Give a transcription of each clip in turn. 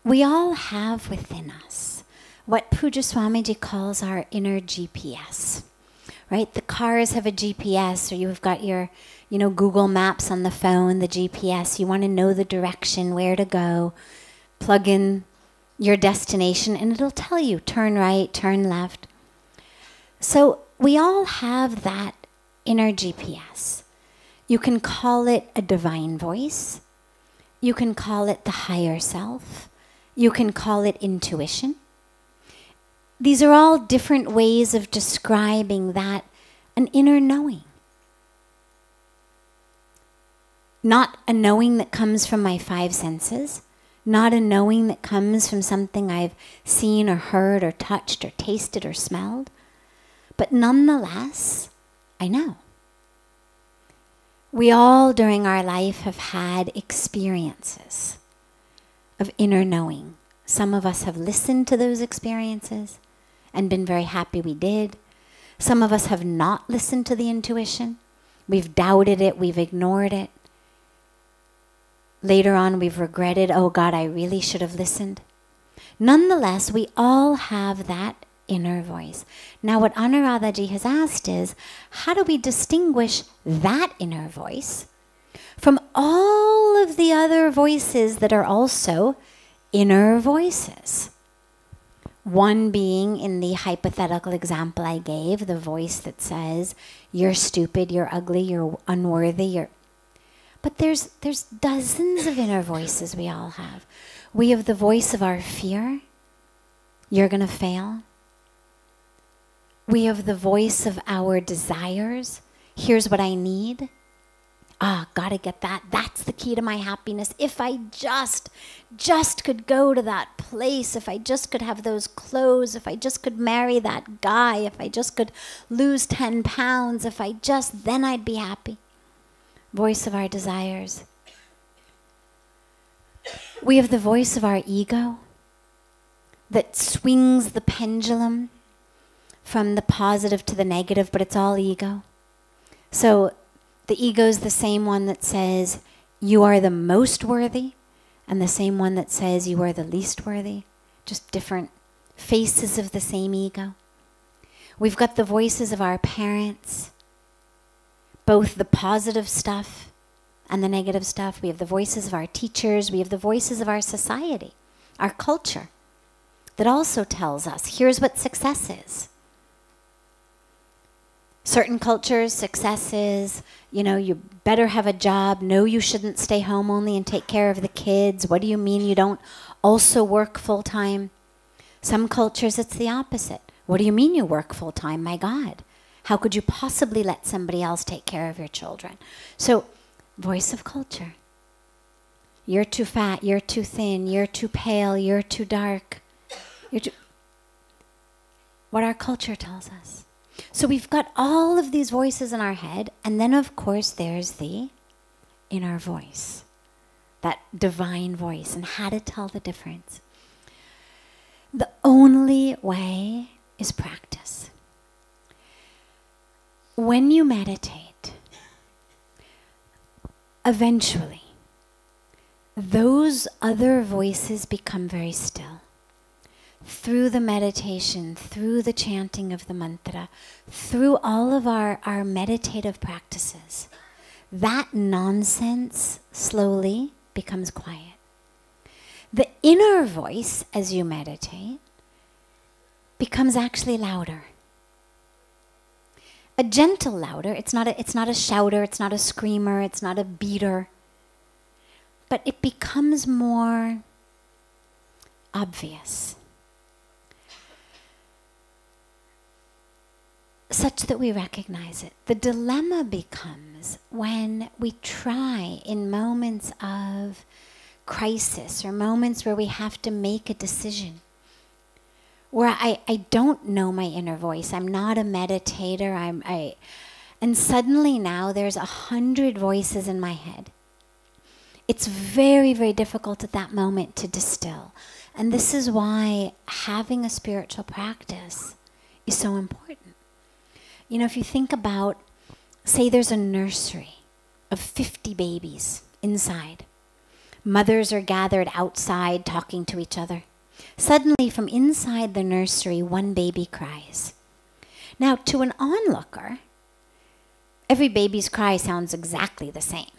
We all have within us what Puja Swamiji calls our inner GPS, right? The cars have a GPS, or you've got your, Google Maps on the phone, the GPS. You want to know the direction, where to go, plug in your destination, and it'll tell you, turn right, turn left. So we all have that inner GPS. You can call it a divine voice. You can call it the higher self. You can call it intuition. These are all different ways of describing that, an inner knowing. Not a knowing that comes from my five senses, not a knowing that comes from something I've seen or heard or touched or tasted or smelled, but nonetheless, I know. We all during our life have had experiences of inner knowing. Some of us have listened to those experiences and been very happy we did. Some of us have not listened to the intuition. We've doubted it, we've ignored it. Later on we've regretted, oh God, I really should have listened. Nonetheless, we all have that inner voice. Now what Anuradhaji has asked is, how do we distinguish that inner voice from all of the other voices that are also inner voices? One being, in the hypothetical example I gave, the voice that says, you're stupid, you're ugly, you're unworthy, But there's dozens of inner voices we all have. We have the voice of our fear. You're going to fail. We have the voice of our desires. Here's what I need. Gotta get that. That's the key to my happiness. If I just could go to that place, if I just could have those clothes, if I just could marry that guy, if I just could lose 10 pounds, then I'd be happy. Voice of our desires. We have the voice of our ego that swings the pendulum from the positive to the negative, but it's all ego. So the ego is the same one that says you are the most worthy, and the same one that says you are the least worthy. Just different faces of the same ego. We've got the voices of our parents, both the positive stuff and the negative stuff. We have the voices of our teachers. We have the voices of our society, our culture, that also tells us, here's what success is. Certain cultures, success is, you better have a job. No, you shouldn't stay home only and take care of the kids. What do you mean you don't also work full time? Some cultures, it's the opposite. What do you mean you work full time? My God. How could you possibly let somebody else take care of your children? So, voice of culture. You're too fat, you're too thin, you're too pale, you're too dark. What our culture tells us. So we've got all of these voices in our head, and then of course there's the inner voice, that divine voice, and how to tell the difference. The only way is practice. When you meditate, eventually, those other voices become very still. Through the meditation, through the chanting of the mantra, through all of our meditative practices, that nonsense slowly becomes quiet. The inner voice, as you meditate, becomes actually louder. A gentle louder. It's not a shouter, it's not a screamer, it's not a beater. But it becomes more obvious. Such that we recognize it. The dilemma becomes when we try in moments of crisis or moments where we have to make a decision, where I don't know my inner voice. I'm not a meditator. And suddenly now there's 100 voices in my head. it's very, very difficult at that moment to distill. And this is why having a spiritual practice is so important. You know, if you think about, say there's a nursery of 50 babies inside. Mothers are gathered outside talking to each other. Suddenly, from inside the nursery, one baby cries. Now, to an onlooker, every baby's cry sounds exactly the same.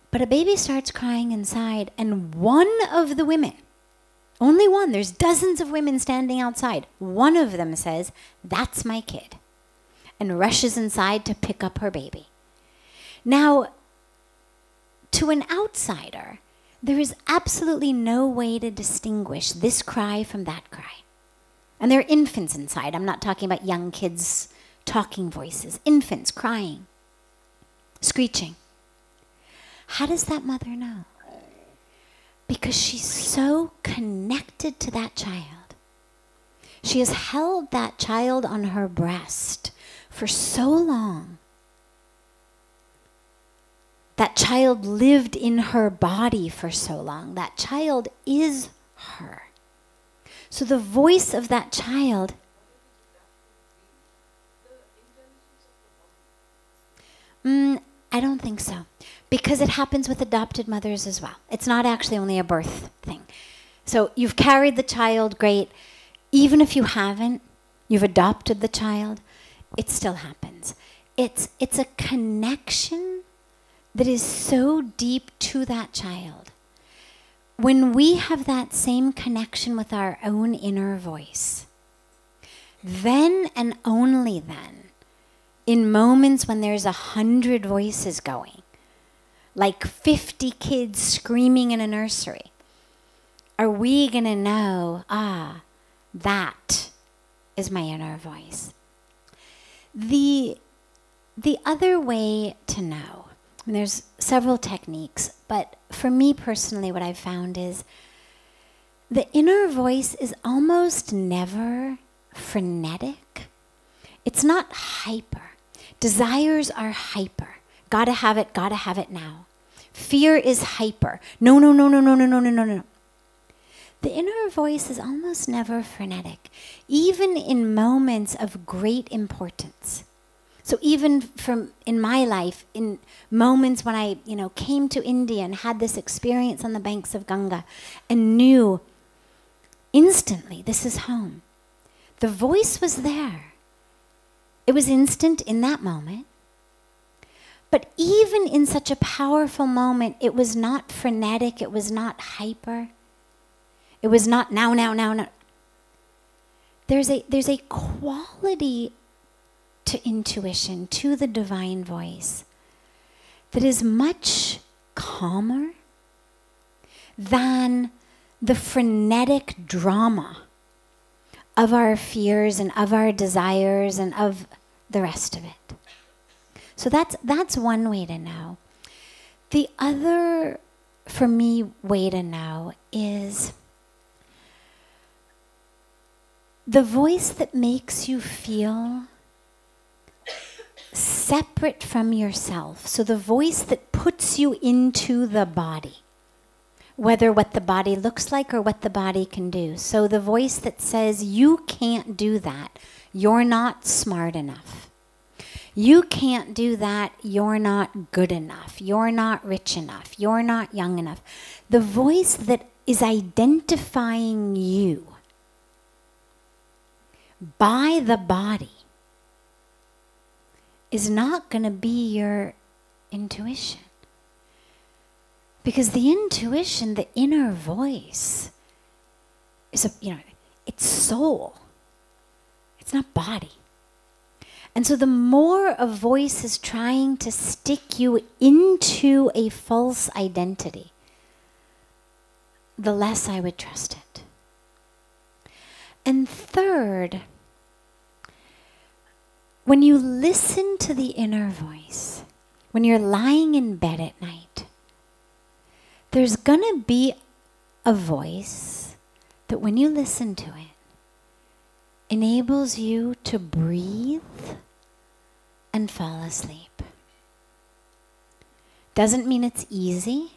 But a baby starts crying inside, and one of the women, only one, there's dozens of women standing outside, one of them says, "That's my kid," and rushes inside to pick up her baby. Now, to an outsider, there is absolutely no way to distinguish this cry from that cry. And there are infants inside. I'm not talking about young kids talking voices. Infants crying, screeching. How does that mother know? Because she's so connected to that child. She has held that child on her breast for so long. That child lived in her body for so long. That child is her. So the voice of that child, I don't think so. Because it happens with adopted mothers as well. It's not actually only a birth thing. So you've carried the child, great. Even if you haven't, you've adopted the child, it still happens. It's a connection that is so deep to that child. When we have that same connection with our own inner voice, then and only then, in moments when there's 100 voices going, like 50 kids screaming in a nursery, are we going to know, that is my inner voice. The other way to know, and there's several techniques, but for me personally what I've found is the inner voice is almost never frenetic. It's not hyper. Desires are hyper. Gotta have it now. Fear is hyper. No. The inner voice is almost never frenetic, even in moments of great importance. So even in my life, in moments when I, came to India and had this experience on the banks of Ganga and knew instantly, this is home. The voice was there. It was instant in that moment. But even in such a powerful moment, it was not frenetic, it was not hyper. It was not now. There's a quality to intuition, to the divine voice, that is much calmer than the frenetic drama of our fears and of our desires and of the rest of it. So that's one way to know. The other, for me, way to know is the voice that makes you feel separate from yourself. So the voice that puts you into the body, whether what the body looks like or what the body can do. So the voice that says, you can't do that, you're not smart enough. You can't do that, you're not good enough, you're not rich enough, you're not young enough. The voice that is identifying you by the body is not going to be your intuition. Because the intuition, the inner voice, is it's soul. It's not body. And so the more a voice is trying to stick you into a false identity, the less I would trust it. And third, when you listen to the inner voice, when you're lying in bed at night, there's gonna be a voice that when you listen to it, enables you to breathe and fall asleep. Doesn't mean it's easy.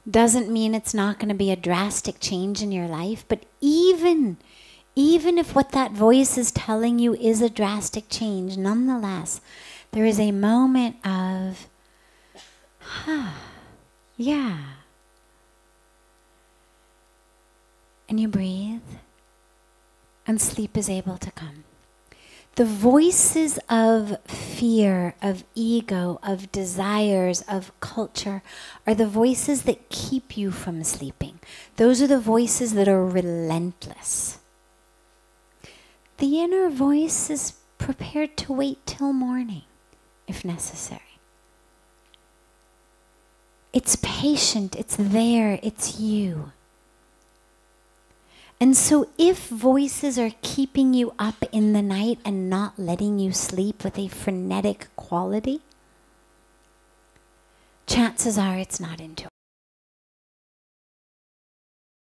Doesn't mean it's not going to be a drastic change in your life. But even if what that voice is telling you is a drastic change, nonetheless, there is a moment of, yeah. And you breathe, and sleep is able to come. The voices of fear, of ego, of desires, of culture are the voices that keep you from sleeping. Those are the voices that are relentless. The inner voice is prepared to wait till morning, if necessary. It's patient, it's there, it's you. And so if voices are keeping you up in the night and not letting you sleep with a frenetic quality, chances are it's not intuition.